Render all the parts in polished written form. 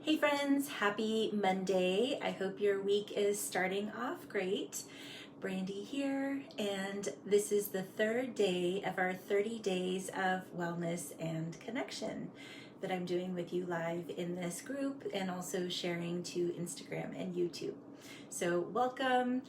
Hey friends, happy Monday. I hope your week is starting off great. Brandy here, and this is the third day of our 30 days of wellness and connection that I'm doing with you live in this group and also sharing to Instagram and YouTube. So welcome.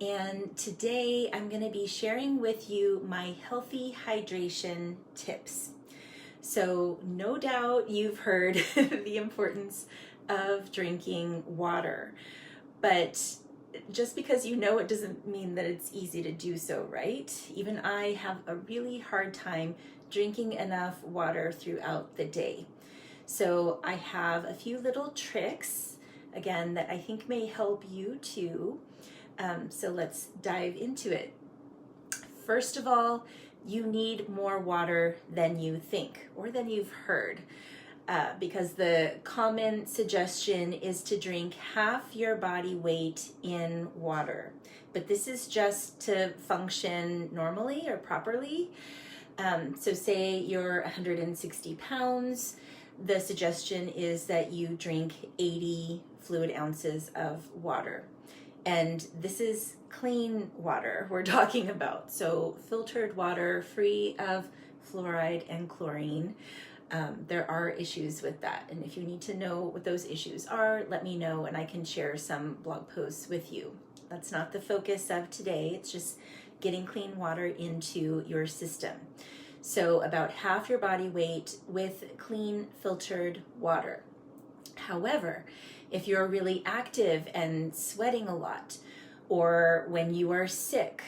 And today I'm going to be sharing with you my healthy hydration tips. So no doubt you've heard the importance of drinking water, but just because you know it doesn't mean that it's easy to do so, right? Even I have a really hard time drinking enough water throughout the day. So I have a few little tricks, again, that I think may help you too. So let's dive into it. First of all, you need more water than you think or than you've heard, because the common suggestion is to drink half your body weight in water. But this is just to function normally or properly. So say you're 160 pounds, the suggestion is that you drink 80 fluid ounces of water. And this is clean water we're talking about. So filtered water, free of fluoride and chlorine. There are issues with that. And if you need to know what those issues are, let me know and I can share some blog posts with you. That's not the focus of today. It's just getting clean water into your system. So about half your body weight with clean filtered water. However, if you're really active and sweating a lot, or when you are sick,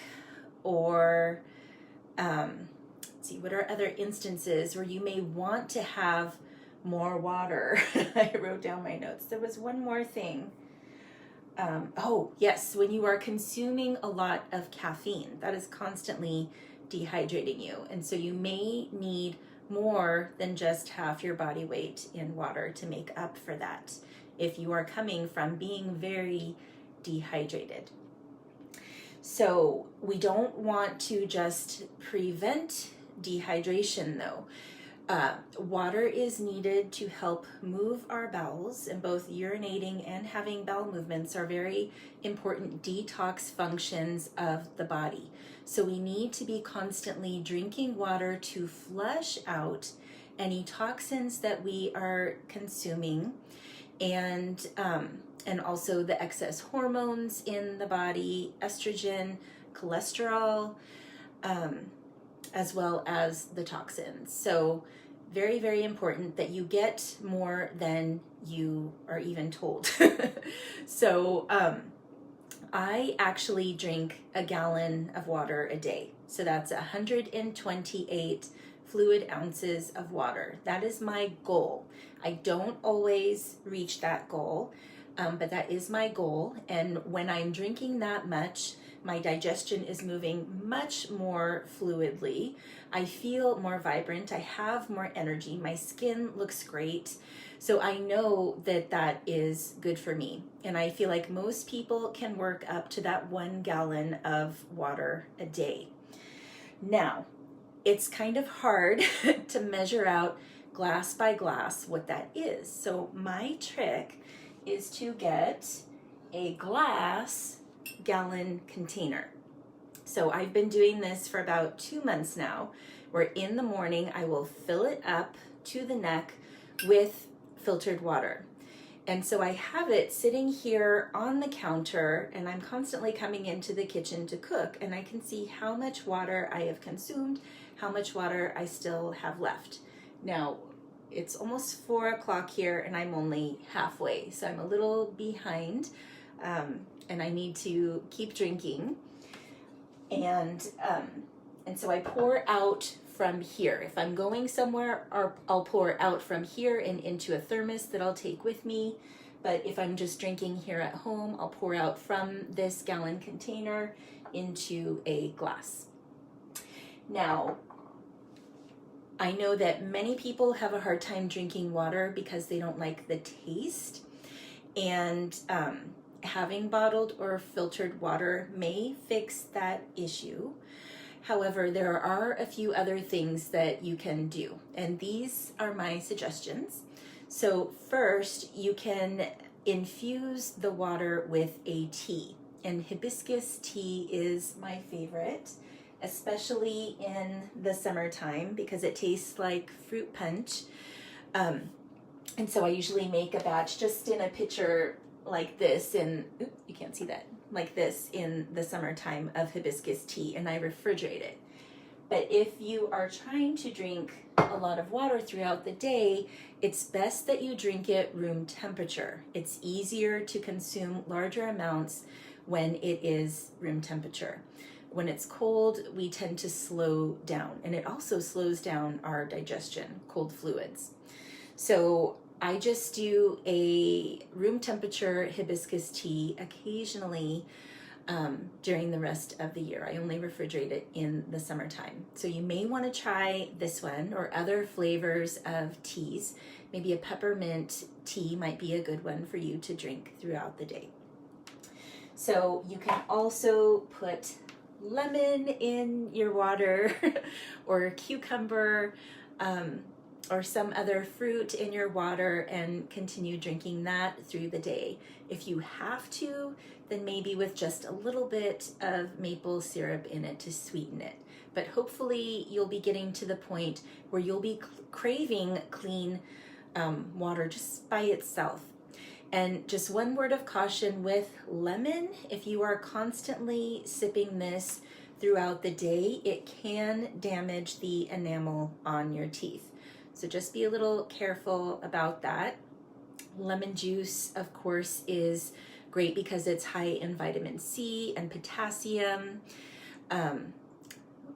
or let's see, what are other instances where you may want to have more water? I wrote down my notes. There was one more thing. Oh, yes, when you are consuming a lot of caffeine, that is constantly dehydrating you. And so you may need more than just half your body weight in water to make up for that if you are coming from being very dehydrated. So we don't want to just prevent dehydration though. Water is needed to help move our bowels, and both urinating and having bowel movements are very important detox functions of the body. So we need to be constantly drinking water to flush out any toxins that we are consuming, and also the excess hormones in the body, estrogen, cholesterol, as well as the toxins. So very, very important that you get more than you are even told. So I actually drink a gallon of water a day. So that's 128 fluid ounces of water. That is my goal. I don't always reach that goal, but that is my goal. And when I'm drinking that much, my digestion is moving much more fluidly. I feel more vibrant. I have more energy. My skin looks great. So I know that that is good for me. And I feel like most people can work up to that 1 gallon of water a day. Now, it's kind of hard to measure out glass by glass what that is. So my trick is to get a glass gallon container. So I've been doing this for about 2 months now, where in the morning I will fill it up to the neck with filtered water. And so I have it sitting here on the counter, and I'm constantly coming into the kitchen to cook, and I can see how much water I have consumed, how much water I still have left. Now, it's almost 4 o'clock here and I'm only halfway, so I'm a little behind, and I need to keep drinking. And so I pour out from here. If I'm going somewhere, I'll pour out from here and into a thermos that I'll take with me. But if I'm just drinking here at home, I'll pour out from this gallon container into a glass. Now, I know that many people have a hard time drinking water because they don't like the taste, and having bottled or filtered water may fix that issue. However, there are a few other things that you can do, and these are my suggestions. So first, you can infuse the water with a tea. And hibiscus tea is my favorite, especially in the summertime because it tastes like fruit punch. And so I usually make a batch just in a pitcher like this, and you can't see that, like this in the summertime of hibiscus tea, and I refrigerate it. But if you are trying to drink a lot of water throughout the day, it's best that you drink it room temperature. It's easier to consume larger amounts when it is room temperature. When it's cold, we tend to slow down, and it also slows down our digestion, cold fluids. So I just do a room temperature hibiscus tea occasionally during the rest of the year. I only refrigerate it in the summertime. So you may want to try this one or other flavors of teas. Maybe a peppermint tea might be a good one for you to drink throughout the day. So you can also put lemon in your water or cucumber or some other fruit in your water and continue drinking that through the day. If you have to, then maybe with just a little bit of maple syrup in it to sweeten it. But hopefully you'll be getting to the point where you'll be craving clean water just by itself. And just one word of caution with lemon, if you are constantly sipping this throughout the day, it can damage the enamel on your teeth. So just be a little careful about that. Lemon juice, of course, is great because it's high in vitamin C and potassium,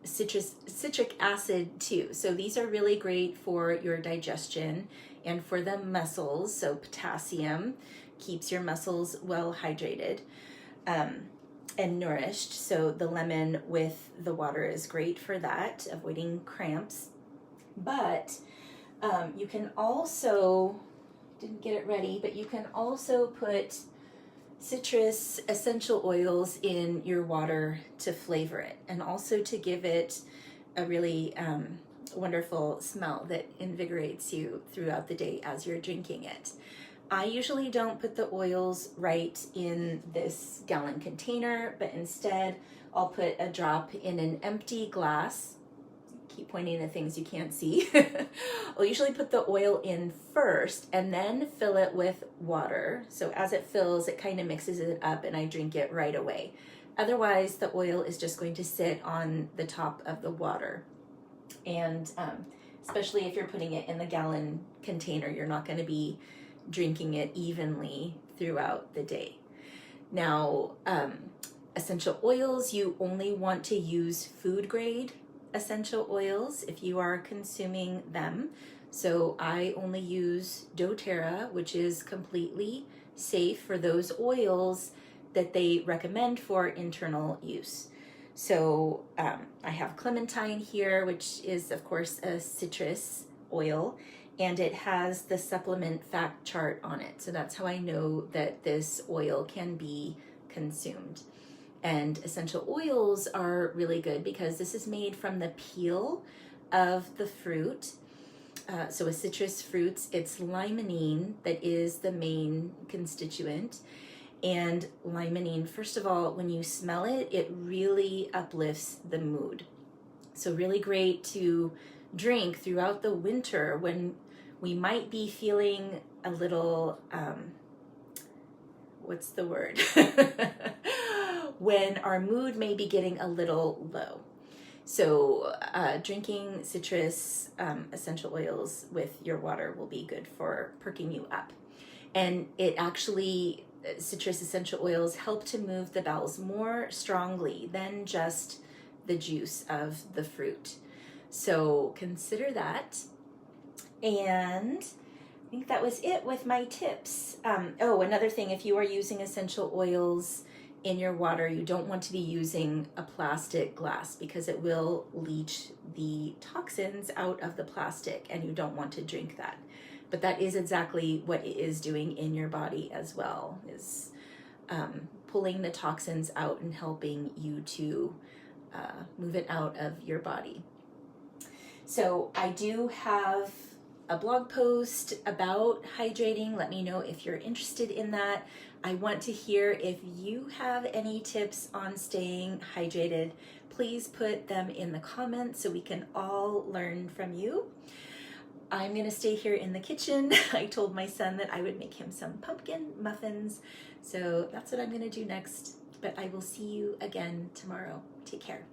citric acid too. So these are really great for your digestion and for the muscles. So potassium keeps your muscles well hydrated and nourished. So the lemon with the water is great for that, avoiding cramps. But you can also, didn't get it ready, but you can also put citrus essential oils in your water to flavor it and also to give it a really wonderful smell that invigorates you throughout the day as you're drinking it. I usually don't put the oils right in this gallon container, but instead I'll put a drop in an empty glass. Keep pointing to things you can't see. I'll usually put the oil in first and then fill it with water. So as it fills, it kind of mixes it up and I drink it right away. Otherwise, the oil is just going to sit on the top of the water. And especially if you're putting it in the gallon container, you're not going to be drinking it evenly throughout the day. Now, essential oils, you only want to use food grade essential oils if you are consuming them. So I only use doTERRA, which is completely safe for those oils that they recommend for internal use. So I have clementine here, which is of course a citrus oil, and it has the supplement fact chart on it. So that's how I know that this oil can be consumed. And essential oils are really good because this is made from the peel of the fruit. So with citrus fruits, it's limonene that is the main constituent. And limonene, first of all, when you smell it, it really uplifts the mood. So really great to drink throughout the winter when we might be feeling a little, what's the word? When our mood may be getting a little low. So drinking citrus essential oils with your water will be good for perking you up. And it actually, citrus essential oils help to move the bowels more strongly than just the juice of the fruit. So consider that. And I think that was it with my tips. Another thing, if you are using essential oils in your water, you don't want to be using a plastic glass because it will leach the toxins out of the plastic and you don't want to drink that. But that is exactly what it is doing in your body as well, is pulling the toxins out and helping you to move it out of your body. So I do have a blog post about hydrating. Let me know if you're interested in that. I want to hear if you have any tips on staying hydrated. Please put them in the comments so we can all learn from you. I'm gonna stay here in the kitchen. I told my son that I would make him some pumpkin muffins, so that's what I'm gonna do next. But I will see you again tomorrow. Take care.